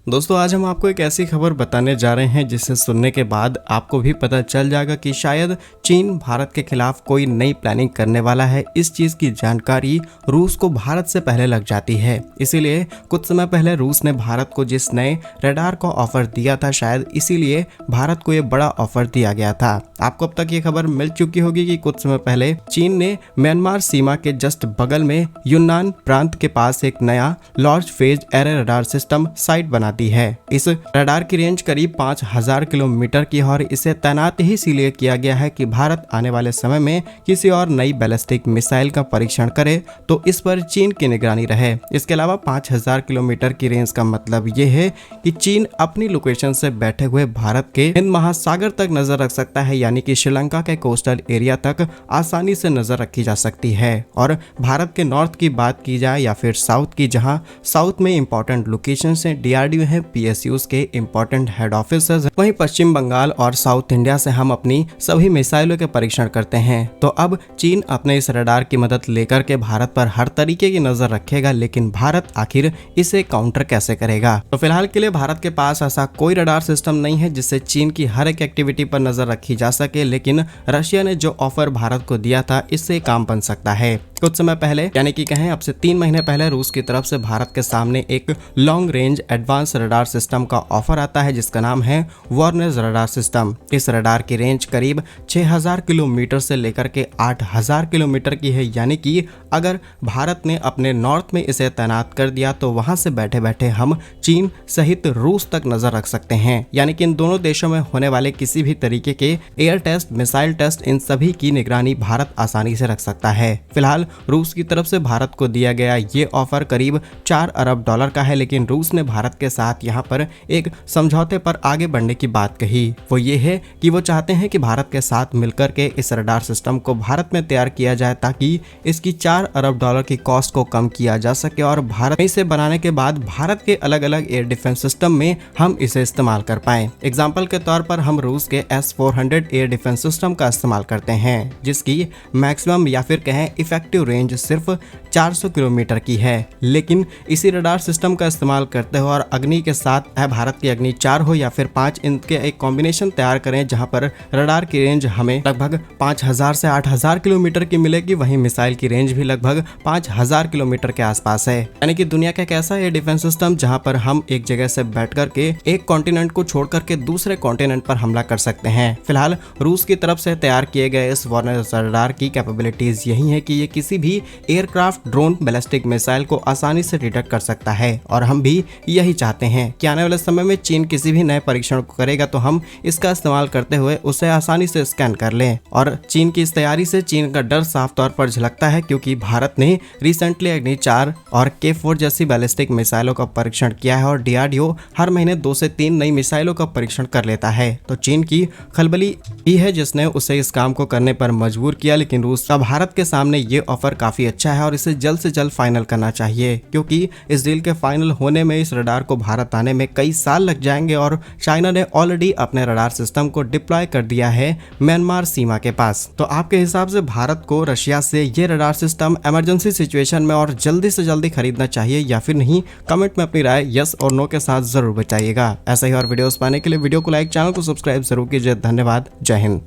दोस्तों आज हम आपको एक ऐसी खबर बताने जा रहे हैं जिसे सुनने के बाद आपको भी पता चल जाएगा कि शायद चीन भारत के खिलाफ कोई नई प्लानिंग करने वाला है। इस चीज की जानकारी रूस को भारत से पहले लग जाती है। इसीलिए कुछ समय पहले रूस ने भारत को जिस नए रडार का ऑफर दिया था, शायद इसीलिए भारत को ये बड़ा ऑफर दिया गया था। आपको अब तक ये खबर मिल चुकी होगी कि कुछ समय पहले चीन ने म्यांमार सीमा के जस्ट बगल में यूनान प्रांत के पास एक नया large phase array radar system site बना दी है। इस रडार की रेंज करीब 5000 किलोमीटर की है और इसे तैनात ही इसीलिए किया गया है कि भारत आने वाले समय में किसी और नई बैलिस्टिक मिसाइल का परीक्षण करे तो इस पर चीन की निगरानी रहे। इसके अलावा 5000 किलोमीटर की रेंज का मतलब ये है कि चीन अपनी लोकेशन से बैठे हुए भारत के हिंद महासागर तक नजर रख सकता है, यानी कि श्रीलंका के कोस्टल एरिया तक आसानी से नजर रखी जा सकती है। और भारत के नॉर्थ की बात की जाए या फिर साउथ की, जहां साउथ में इंपॉर्टेंट लोकेशन है, डीआरडीओ है, पीएसयूज के इंपॉर्टेंट हेड ऑफिस है, वहीं पश्चिम बंगाल और साउथ इंडिया से हम अपनी सभी मिसाइलों के परीक्षण करते हैं। तो अब चीन अपने इस रडार की मदद लेकर के भारत पर हर तरीके की नजर रखेगा, लेकिन भारत आखिर इसे काउंटर कैसे करेगा? तो फिलहाल के लिए भारत के पास ऐसा कोई रडार सिस्टम नहीं है जिससे चीन की हर एक एक्टिविटी पर नजर रखी जा सके, लेकिन रशिया ने जो ऑफर भारत को दिया था इससे काम बन सकता है। कुछ समय पहले, यानी कि कहें अब से 3 महीने पहले, रूस की तरफ से भारत के सामने एक long range advance radar system का ऑफर आता है जिसका नाम है वॉर्नेज रडार सिस्टम। इस रडार की रेंज करीब 6000 किलोमीटर से लेकर के 8000 किलोमीटर की है, यानी कि अगर भारत ने अपने नॉर्थ में इसे तैनात कर दिया तो वहां से बैठे बैठे हम चीन सहित रूस तक नजर रख सकते हैं। यानी कि इन दोनों देशों में होने वाले किसी भी तरीके के एयर टेस्ट, मिसाइल टेस्ट, इन सभी की निगरानी भारत आसानी से रख सकता है। फिलहाल रूस की तरफ से भारत को दिया गया ये ऑफर करीब $4 अरब का है, लेकिन रूस ने भारत के साथ यहाँ पर एक समझौते पर आगे बढ़ने की बात कही। वो ये है कि वो चाहते हैं कि भारत के साथ मिलकर के इस रडार सिस्टम को भारत में तैयार किया जाए ताकि इसकी $4 अरब की कॉस्ट को कम किया जा सके और भारत में इसे बनाने के बाद भारत के अलग अलग एयर डिफेंस सिस्टम में हम इसे इस्तेमाल कर पाए। एग्जाम्पल के तौर पर हम रूस के S-400 एयर डिफेंस सिस्टम का इस्तेमाल करते हैं जिसकी मैक्सिमम या फिर कहें इफेक्टिव रेंज सिर्फ 400 किलोमीटर की है, लेकिन इसी रडार सिस्टम का इस्तेमाल करते हो और अग्नि के साथ है भारत की अग्नि 4 हो या फिर 5, इनके एक कॉम्बिनेशन तैयार करें जहां पर रडार की रेंज हमें लगभग 5000 से 8000 किलोमीटर की मिलेगी, वहीं मिसाइल की रेंज भी लगभग 5000 किलोमीटर के आसपास है। यानी कि दुनिया का एक ऐसा एयर डिफेंस सिस्टम जहां पर हम एक जगह से बैठ करके एक कॉन्टिनेंट को छोड़ करके दूसरे कॉन्टिनेंट पर हमला कर सकते हैं। फिलहाल रूस की तरफ से तैयार किए गए इस वॉर्नेज रडार की कैपेबिलिटीज यही है कि ये किसी भी एयरक्राफ्ट, ड्रोन, बैलिस्टिक मिसाइल को आसानी से डिटेक्ट कर सकता है और हम भी यही चाहते हैं कि आने वाले समय में चीन किसी भी नए परीक्षण को करेगा तो हम इसका इस्तेमाल करते हुए उसे आसानी से स्कैन कर लें। और चीन की इस तैयारी से चीन का डर साफ तौर पर झलकता है क्योंकि भारत ने रिसेंटली अग्नि 4 और K4 जैसी बैलिस्टिक मिसाइलों का परीक्षण किया है और डीआरडीओ हर महीने 2 से 3 नई मिसाइलों का परीक्षण कर लेता है। तो चीन की खलबली ही है जिसने उसे इस काम को करने पर मजबूर किया, लेकिन रूस का भारत के सामने ये ऑफर काफी अच्छा है और इसे जल्द से जल्द फाइनल करना चाहिए क्योंकि इस डील के फाइनल होने में इस रडार को भारत आने में कई साल लग जाएंगे और चाइना ने ऑलरेडी अपने रडार सिस्टम को डिप्लॉय कर दिया है म्यांमार सीमा के पास। तो आपके हिसाब से भारत को रशिया से ये रडार सिस्टम इमरजेंसी सिचुएशन में और जल्दी से जल्दी खरीदना चाहिए या फिर नहीं? कमेंट में अपनी राय यस और नो के साथ जरूर बताइएगा। ऐसा ही और वीडियोस पाने के लिए वीडियो को लाइक, चैनल को सब्सक्राइब जरूर कीजिए। धन्यवाद। जय हिंद।